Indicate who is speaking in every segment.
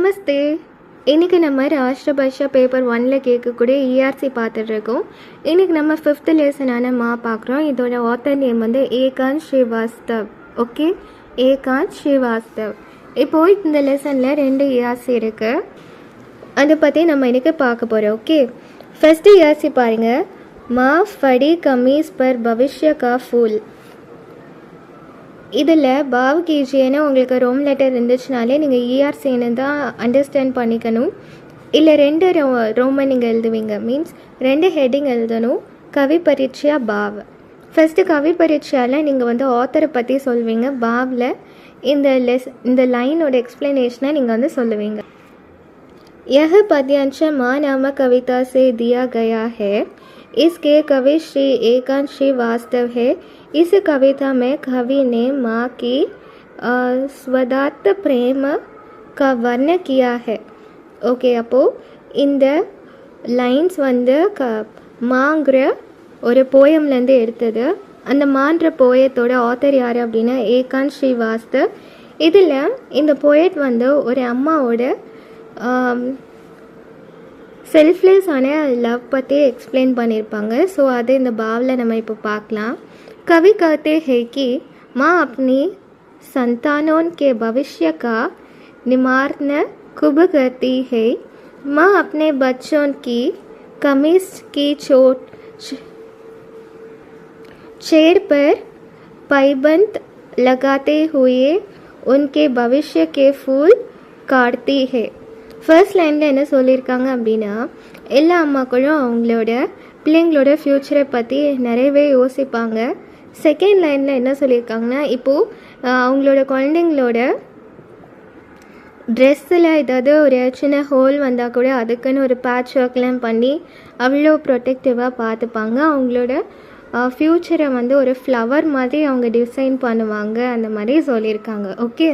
Speaker 1: நமஸ்தே. இன்றைக்கி நம்ம ராஷ்டிர பாஷா பேப்பர் 1ல் கேட்கக்கூடிய இஆர்சி பார்த்துட்ருக்கோம். இன்றைக்கி நம்ம 5th லெசனான பார்க்குறோம். இதோட ஆத்தர் நேம் வந்து ஏகாந்த் ஸ்ரீவாஸ்தவ். ஓகே, ஏகாந்த் ஸ்ரீவாஸ்தவ். இப்போது இந்த லெசனில் 2 இஆர்சி இருக்குது, அதை பற்றி நம்ம இன்றைக்கி பார்க்க போகிறோம். ஓகே, ஃபஸ்ட்டு இஆர்சி பாருங்கள். மா ஃபடி கமீஸ் பர் பவிஷ்ய கா ஃபூல். இதில் பாவ் கீஜியன்னு உங்களுக்கு ரோம் லெட்டர் இருந்துச்சுனாலே நீங்கள் இஆர்சின்னு தான் அண்டர்ஸ்டாண்ட் பண்ணிக்கணும். இல்லை 2 ரோமன் நீங்கள் எழுதுவீங்க, மீன்ஸ் 2 ஹெட்டிங் எழுதணும். கவி பரீட்சா பாவ். ஃபஸ்ட்டு கவி பரீட்சாவில் நீங்கள் வந்து ஆத்தரை பற்றி சொல்வீங்க. பாவில் இந்த லைனோட எக்ஸ்ப்ளனேஷனை நீங்கள் வந்து சொல்லுவீங்க. यह पद्यांश माँ नामक कविता से दिया गया है. इसके कवि श्री एकांत श्रीवास्तव है. इस कविता में कवि ने माँ की स्वदात्त प्रेम का वर्णन किया है. ஓகே, அப்போது இந்த லைன்ஸ் வந்து மாங்கிற ஒரு போயம்லேருந்து எடுத்தது. அந்த மான்ற போயத்தோட ஆத்தர் யார் அப்படின்னா ஏகாந்த் ஸ்ரீவாஸ்தவ். இதில் இந்த போயட் வந்து ஒரு அம்மாவோட செல்ஃப்லெஸ்ஸான லவ் பற்றி எக்ஸ்பிளைன் பண்ணியிருப்பாங்க. ஸோ அது இந்த பாவில் நம்ம இப்போ பார்க்கலாம். कवि कहते हैं कि माँ अपनी संतानों के भविष्य का निर्माण खूब करती है. माँ अपने बच्चों की कमीज की चेड़ पर पैबंद लगाते हुए उनके भविष्य के फूल काटती है. ஃபர்ஸ்ட் லைனில் என்ன சொல்லியிருக்காங்க அப்படின்னா, எல்லா அம்மாக்களும் அவங்களோட பிள்ளைங்களோட ஃப்யூச்சரை பற்றி நிறையவே யோசிப்பாங்க. செகண்ட் லைனில் என்ன சொல்லியிருக்காங்கன்னா, இப்போது அவங்களோட குழந்தைங்களோட ட்ரெஸ்ஸில் ஏதாவது ஒரு சின்ன ஹோல் வந்தால் கூட அதுக்குன்னு ஒரு பேட்ச் ஒர்க்லாம் பண்ணி அவ்வளோ ப்ரொடெக்டிவாக பார்த்துப்பாங்க. அவங்களோட ஃப்யூச்சரை வந்து ஒரு ஃப்ளவர் மாதிரி அவங்க டிசைன் பண்ணுவாங்க, அந்த மாதிரி சொல்லியிருக்காங்க. ஓகே,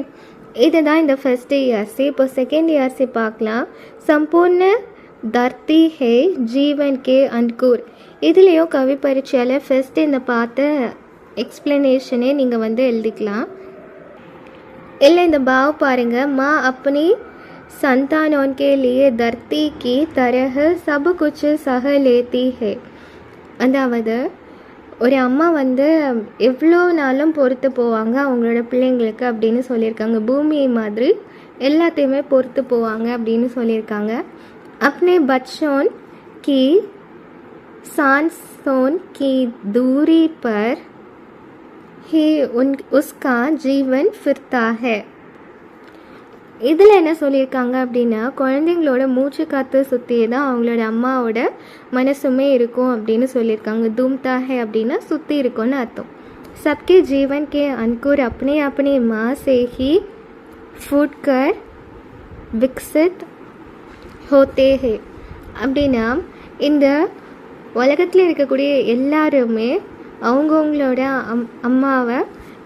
Speaker 1: இதுதான் இந்த ஃபஸ்ட்டு இஆர்சி. இப்போ செகண்ட் இஆர்சி பார்க்கலாம். சம்பூர்ண தர்த்தி ஹே ஜீவன் கே அன்கூர். இதுலேயும் கவி பரீட்சையில் ஃபஸ்ட்டு இந்த பார்த்த எக்ஸ்ப்ளனேஷனே நீங்கள் வந்து எழுதிக்கலாம். இல்லை இந்த பாவ் பாருங்கள். மா अपनी संतानों के लिए धरती की तरह सब कुछ सह लेती है. அதாவது ஒரு அம்மா வந்து எவ்வளோ நாளும் பொறுத்து போவாங்க அவங்களோட பிள்ளைங்களுக்கு அப்படின்னு சொல்லியிருக்காங்க. பூமியை மாதிரி எல்லாத்தையுமே பொறுத்து போவாங்க அப்படின்னு சொல்லியிருக்காங்க. अपने बच्चों की सांसों की दूरी पर ही उसका जीवन फिरता है. இதில் என்ன சொல்லியிருக்காங்க அப்படின்னா, குழந்தைங்களோட மூச்சு காற்று சுற்றியே தான் அவங்களோட அம்மாவோட மனசுமே இருக்கும் அப்படின்னு சொல்லியிருக்காங்க. தூம்தா ஹே அப்படின்னா சுற்றி இருக்கும்னு அர்த்தம். சப்கே ஜீவன் கே அன்கூர் अपने अपने माँ से ही फूटकर विकसित होते हैं. அப்படின்னா இந்த உலகத்தில் இருக்கக்கூடிய எல்லாருமே அவங்கவுங்களோட அம்மாவை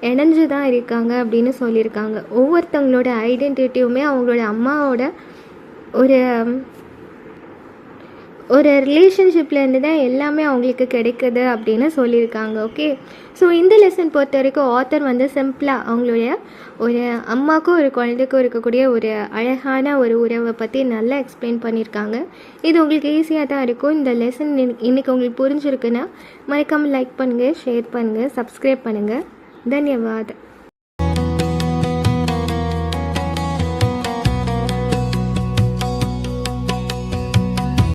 Speaker 1: இணைஞ்சு தான் இருக்காங்க அப்படின்னு சொல்லியிருக்காங்க. ஒவ்வொருத்தவங்களோட ஐடென்டிட்டியுமே அவங்களோட அம்மாவோட ஒரு ரிலேஷன்ஷிப்லேருந்து தான் எல்லாமே அவங்களுக்கு கிடைக்குது அப்படின்னு சொல்லியிருக்காங்க. ஓகே, ஸோ இந்த லெசன் பொறுத்த வரைக்கும் ஆத்தர் வந்து சிம்பிளாக அவங்களுடைய ஒரு அம்மாவுக்கும் ஒரு குழந்தைக்கும் இருக்கக்கூடிய ஒரு அழகான ஒரு உறவை பற்றி நல்லா எக்ஸ்பிளைன் பண்ணியிருக்காங்க. இது உங்களுக்கு ஈஸியாக தான் இருக்கும். இந்த லெசன் இன்றைக்கி உங்களுக்கு புரிஞ்சிருக்குன்னா மறக்காமல் லைக் பண்ணுங்கள், ஷேர் பண்ணுங்கள், சப்ஸ்கிரைப் பண்ணுங்கள். धन्यवाद.